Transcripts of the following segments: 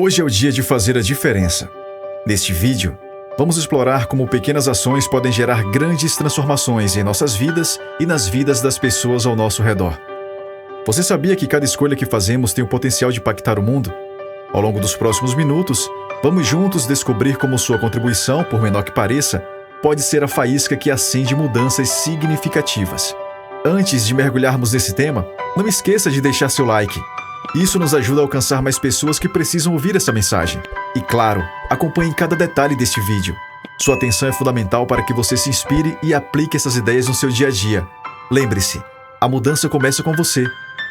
Hoje é o dia de fazer a diferença. Neste vídeo, vamos explorar como pequenas ações podem gerar grandes transformações em nossas vidas e nas vidas das pessoas ao nosso redor. Você sabia que cada escolha que fazemos tem o potencial de impactar o mundo? Ao longo dos próximos minutos, vamos juntos descobrir como sua contribuição, por menor que pareça, pode ser a faísca que acende mudanças significativas. Antes de mergulharmos nesse tema, não esqueça de deixar seu like. Isso nos ajuda a alcançar mais pessoas que precisam ouvir essa mensagem. E claro, acompanhe cada detalhe deste vídeo. Sua atenção é fundamental para que você se inspire e aplique essas ideias no seu dia a dia. Lembre-se, a mudança começa com você.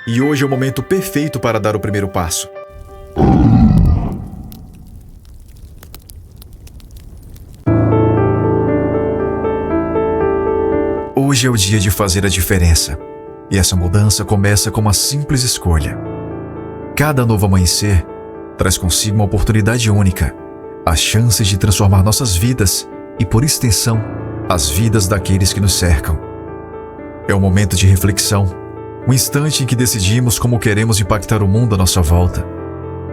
E hoje é o momento perfeito para dar o primeiro passo. Hoje é o dia de fazer a diferença. E essa mudança começa com uma simples escolha. Cada novo amanhecer traz consigo uma oportunidade única, as chances de transformar nossas vidas e, por extensão, as vidas daqueles que nos cercam. É um momento de reflexão, um instante em que decidimos como queremos impactar o mundo à nossa volta.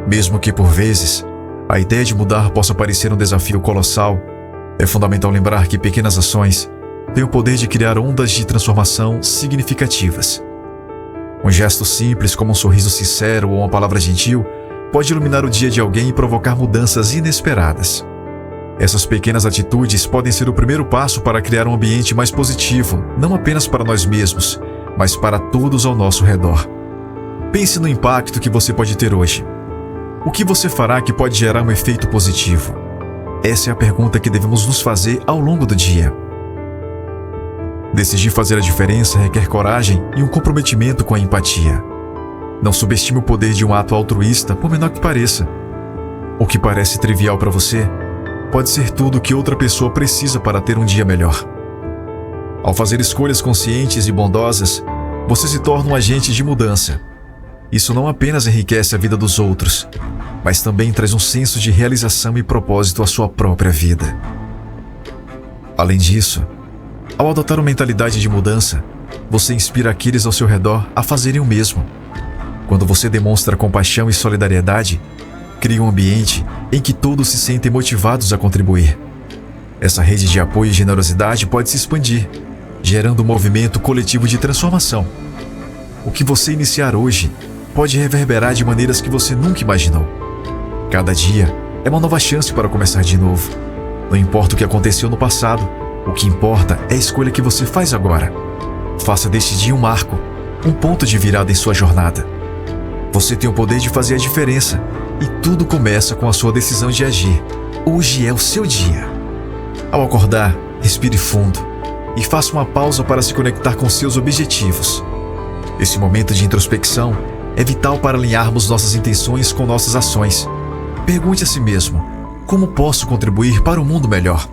Mesmo que, por vezes, a ideia de mudar possa parecer um desafio colossal, é fundamental lembrar que pequenas ações têm o poder de criar ondas de transformação significativas. Um gesto simples, como um sorriso sincero ou uma palavra gentil, pode iluminar o dia de alguém e provocar mudanças inesperadas. Essas pequenas atitudes podem ser o primeiro passo para criar um ambiente mais positivo, não apenas para nós mesmos, mas para todos ao nosso redor. Pense no impacto que você pode ter hoje. O que você fará que pode gerar um efeito positivo? Essa é a pergunta que devemos nos fazer ao longo do dia. Decidir fazer a diferença requer coragem e um comprometimento com a empatia. Não subestime o poder de um ato altruísta, por menor que pareça. O que parece trivial para você pode ser tudo o que outra pessoa precisa para ter um dia melhor. Ao fazer escolhas conscientes e bondosas, você se torna um agente de mudança. Isso não apenas enriquece a vida dos outros, mas também traz um senso de realização e propósito à sua própria vida. Além disso, ao adotar uma mentalidade de mudança, você inspira aqueles ao seu redor a fazerem o mesmo. Quando você demonstra compaixão e solidariedade, cria um ambiente em que todos se sentem motivados a contribuir. Essa rede de apoio e generosidade pode se expandir, gerando um movimento coletivo de transformação. O que você iniciar hoje pode reverberar de maneiras que você nunca imaginou. Cada dia é uma nova chance para começar de novo. Não importa o que aconteceu no passado, o que importa é a escolha que você faz agora. Faça deste dia um marco, um ponto de virada em sua jornada. Você tem o poder de fazer a diferença e tudo começa com a sua decisão de agir. Hoje é o seu dia. Ao acordar, respire fundo e faça uma pausa para se conectar com seus objetivos. Esse momento de introspecção é vital para alinharmos nossas intenções com nossas ações. Pergunte a si mesmo: como posso contribuir para um mundo melhor?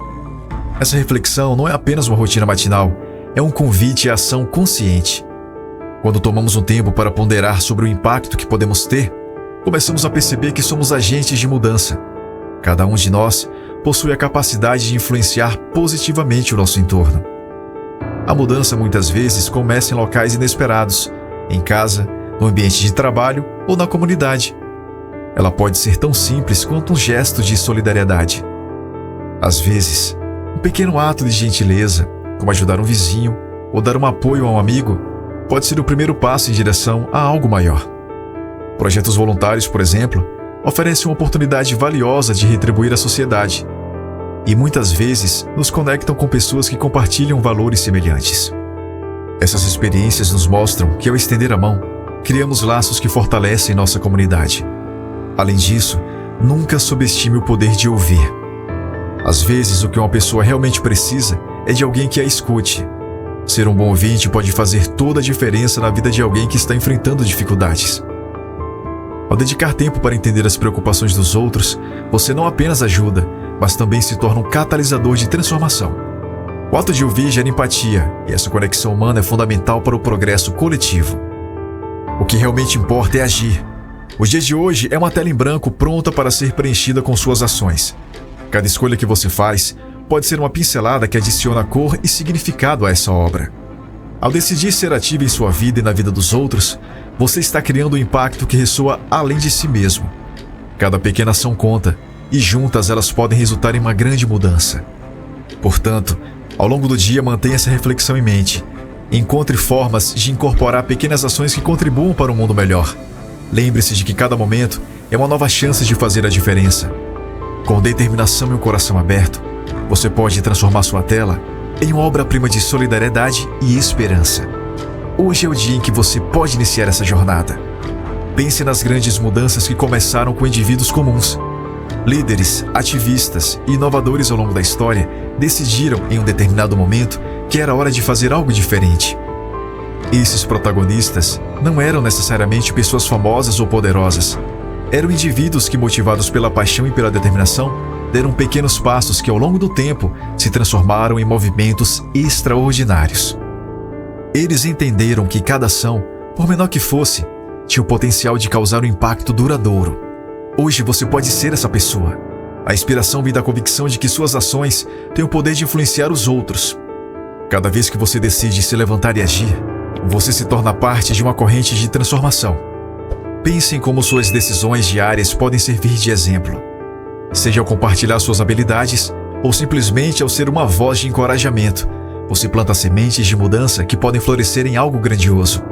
Essa reflexão não é apenas uma rotina matinal, é um convite à ação consciente. Quando tomamos um tempo para ponderar sobre o impacto que podemos ter, começamos a perceber que somos agentes de mudança. Cada um de nós possui a capacidade de influenciar positivamente o nosso entorno. A mudança muitas vezes começa em locais inesperados, em casa, no ambiente de trabalho ou na comunidade. Ela pode ser tão simples quanto um gesto de solidariedade. Às vezes, um pequeno ato de gentileza, como ajudar um vizinho ou dar um apoio a um amigo, pode ser o primeiro passo em direção a algo maior. Projetos voluntários, por exemplo, oferecem uma oportunidade valiosa de retribuir à sociedade e muitas vezes nos conectam com pessoas que compartilham valores semelhantes. Essas experiências nos mostram que, ao estender a mão, criamos laços que fortalecem nossa comunidade. Além disso, nunca subestime o poder de ouvir. Às vezes, o que uma pessoa realmente precisa é de alguém que a escute. Ser um bom ouvinte pode fazer toda a diferença na vida de alguém que está enfrentando dificuldades. Ao dedicar tempo para entender as preocupações dos outros, você não apenas ajuda, mas também se torna um catalisador de transformação. O ato de ouvir gera empatia, e essa conexão humana é fundamental para o progresso coletivo. O que realmente importa é agir. O dia de hoje é uma tela em branco pronta para ser preenchida com suas ações. Cada escolha que você faz pode ser uma pincelada que adiciona cor e significado a essa obra. Ao decidir ser ativo em sua vida e na vida dos outros, você está criando um impacto que ressoa além de si mesmo. Cada pequena ação conta, e juntas elas podem resultar em uma grande mudança. Portanto, ao longo do dia mantenha essa reflexão em mente. Encontre formas de incorporar pequenas ações que contribuam para um mundo melhor. Lembre-se de que cada momento é uma nova chance de fazer a diferença. Com determinação e um coração aberto, você pode transformar sua tela em uma obra-prima de solidariedade e esperança. Hoje é o dia em que você pode iniciar essa jornada. Pense nas grandes mudanças que começaram com indivíduos comuns. Líderes, ativistas e inovadores ao longo da história decidiram em um determinado momento que era hora de fazer algo diferente. Esses protagonistas não eram necessariamente pessoas famosas ou poderosas. Eram indivíduos que, motivados pela paixão e pela determinação, deram pequenos passos que ao longo do tempo se transformaram em movimentos extraordinários. Eles entenderam que cada ação, por menor que fosse, tinha o potencial de causar um impacto duradouro. Hoje você pode ser essa pessoa. A inspiração vem da convicção de que suas ações têm o poder de influenciar os outros. Cada vez que você decide se levantar e agir, você se torna parte de uma corrente de transformação. Pense em como suas decisões diárias podem servir de exemplo. Seja ao compartilhar suas habilidades ou simplesmente ao ser uma voz de encorajamento, você planta sementes de mudança que podem florescer em algo grandioso.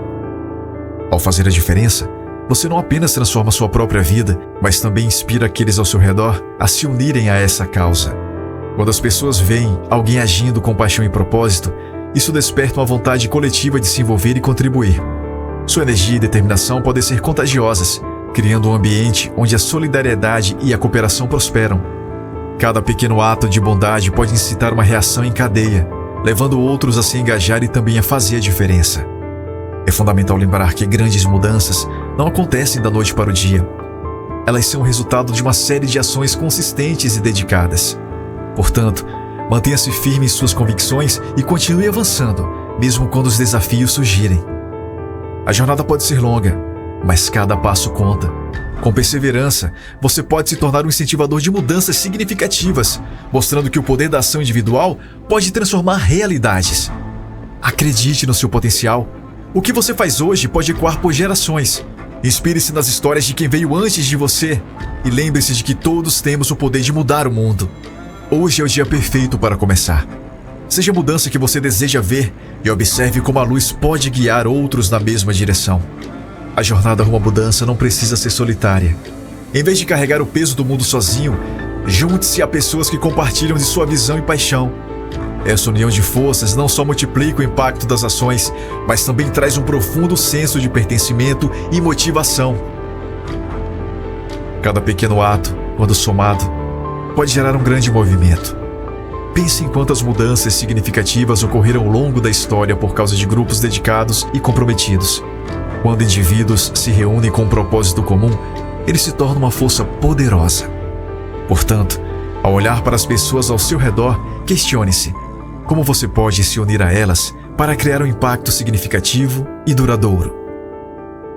Ao fazer a diferença, você não apenas transforma sua própria vida, mas também inspira aqueles ao seu redor a se unirem a essa causa. Quando as pessoas veem alguém agindo com paixão e propósito, isso desperta uma vontade coletiva de se envolver e contribuir. Sua energia e determinação podem ser contagiosas, criando um ambiente onde a solidariedade e a cooperação prosperam. Cada pequeno ato de bondade pode incitar uma reação em cadeia, levando outros a se engajar e também a fazer a diferença. É fundamental lembrar que grandes mudanças não acontecem da noite para o dia. Elas são o resultado de uma série de ações consistentes e dedicadas. Portanto, mantenha-se firme em suas convicções e continue avançando, mesmo quando os desafios surgirem. A jornada pode ser longa, mas cada passo conta. Com perseverança, você pode se tornar um incentivador de mudanças significativas, mostrando que o poder da ação individual pode transformar realidades. Acredite no seu potencial. O que você faz hoje pode ecoar por gerações. Inspire-se nas histórias de quem veio antes de você e lembre-se de que todos temos o poder de mudar o mundo. Hoje é o dia perfeito para começar. Seja a mudança que você deseja ver e observe como a luz pode guiar outros na mesma direção. A jornada rumo à mudança não precisa ser solitária. Em vez de carregar o peso do mundo sozinho, junte-se a pessoas que compartilham de sua visão e paixão. Essa união de forças não só multiplica o impacto das ações, mas também traz um profundo senso de pertencimento e motivação. Cada pequeno ato, quando somado, pode gerar um grande movimento. Pense em quantas mudanças significativas ocorreram ao longo da história por causa de grupos dedicados e comprometidos. Quando indivíduos se reúnem com um propósito comum, eles se tornam uma força poderosa. Portanto, ao olhar para as pessoas ao seu redor, questione-se: como você pode se unir a elas para criar um impacto significativo e duradouro?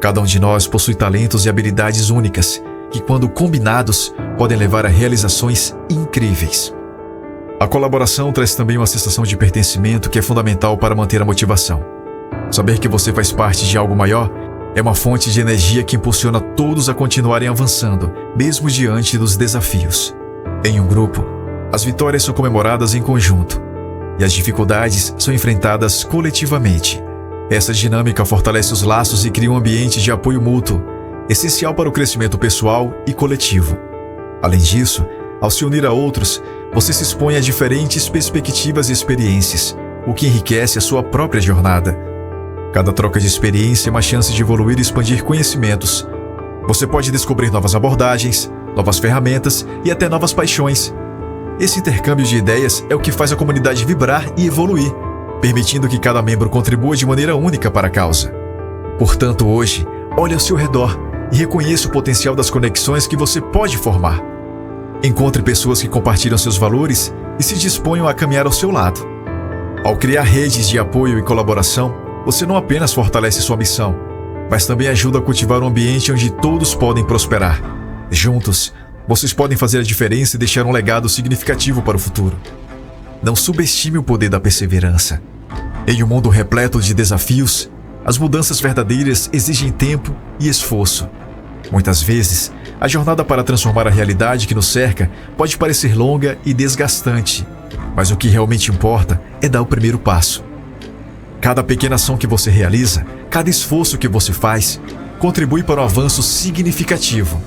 Cada um de nós possui talentos e habilidades únicas que, quando combinados, podem levar a realizações incríveis. A colaboração traz também uma sensação de pertencimento que é fundamental para manter a motivação. Saber que você faz parte de algo maior é uma fonte de energia que impulsiona todos a continuarem avançando, mesmo diante dos desafios. Em um grupo, as vitórias são comemoradas em conjunto e as dificuldades são enfrentadas coletivamente. Essa dinâmica fortalece os laços e cria um ambiente de apoio mútuo, essencial para o crescimento pessoal e coletivo. Além disso, ao se unir a outros, você se expõe a diferentes perspectivas e experiências, o que enriquece a sua própria jornada. Cada troca de experiência é uma chance de evoluir e expandir conhecimentos. Você pode descobrir novas abordagens, novas ferramentas e até novas paixões. Esse intercâmbio de ideias é o que faz a comunidade vibrar e evoluir, permitindo que cada membro contribua de maneira única para a causa. Portanto, hoje, olhe ao seu redor e reconheça o potencial das conexões que você pode formar. Encontre pessoas que compartilham seus valores e se disponham a caminhar ao seu lado. Ao criar redes de apoio e colaboração, você não apenas fortalece sua missão, mas também ajuda a cultivar um ambiente onde todos podem prosperar. Juntos, vocês podem fazer a diferença e deixar um legado significativo para o futuro. Não subestime o poder da perseverança. Em um mundo repleto de desafios, as mudanças verdadeiras exigem tempo e esforço. Muitas vezes, A jornada para transformar a realidade que nos cerca pode parecer longa e desgastante, mas o que realmente importa é dar o primeiro passo. Cada pequena ação que você realiza, cada esforço que você faz, contribui para um avanço significativo.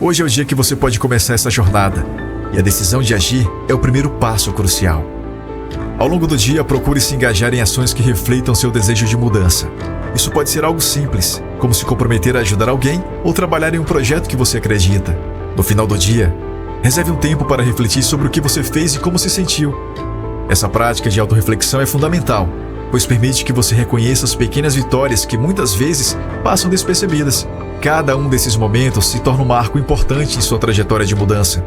Hoje é o dia que você pode começar essa jornada, e a decisão de agir é o primeiro passo crucial. Ao longo do dia, procure se engajar em ações que reflitam seu desejo de mudança. Isso pode ser algo simples, como se comprometer a ajudar alguém ou trabalhar em um projeto que você acredita. No final do dia, reserve um tempo para refletir sobre o que você fez e como se sentiu. Essa prática de autorreflexão é fundamental, pois permite que você reconheça as pequenas vitórias que muitas vezes passam despercebidas. Cada um desses momentos se torna um marco importante em sua trajetória de mudança.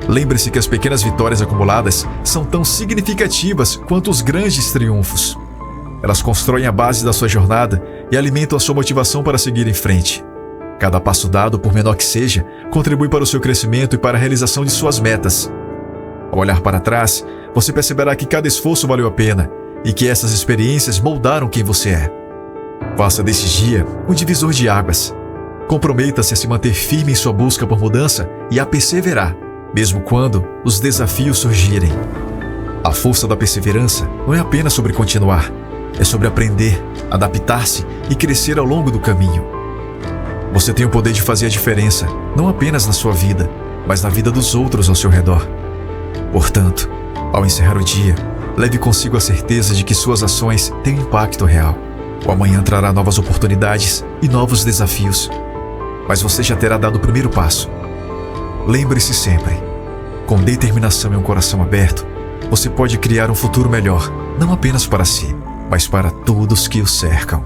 Lembre-se que as pequenas vitórias acumuladas são tão significativas quanto os grandes triunfos. Elas constroem a base da sua jornada e alimentam a sua motivação para seguir em frente. Cada passo dado, por menor que seja, contribui para o seu crescimento e para a realização de suas metas. Ao olhar para trás, você perceberá que cada esforço valeu a pena e que essas experiências moldaram quem você é. Faça desse dia um divisor de águas. Comprometa-se a se manter firme em sua busca por mudança e a perseverar, mesmo quando os desafios surgirem. A força da perseverança não é apenas sobre continuar, é sobre aprender, adaptar-se e crescer ao longo do caminho. Você tem o poder de fazer a diferença, não apenas na sua vida, mas na vida dos outros ao seu redor. Portanto, ao encerrar o dia, leve consigo a certeza de que suas ações têm um impacto real. O amanhã trará novas oportunidades e novos desafios, mas você já terá dado o primeiro passo. Lembre-se sempre, com determinação e um coração aberto, você pode criar um futuro melhor, não apenas para si, mas para todos que o cercam.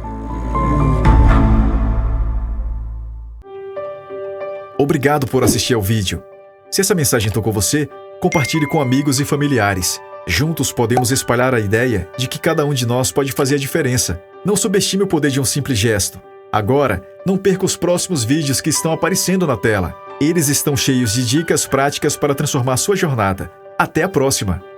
Obrigado por assistir ao vídeo. Se essa mensagem tocou você, compartilhe com amigos e familiares. Juntos podemos espalhar a ideia de que cada um de nós pode fazer a diferença. Não subestime o poder de um simples gesto. Agora, não perca os próximos vídeos que estão aparecendo na tela. Eles estão cheios de dicas práticas para transformar sua jornada. Até a próxima!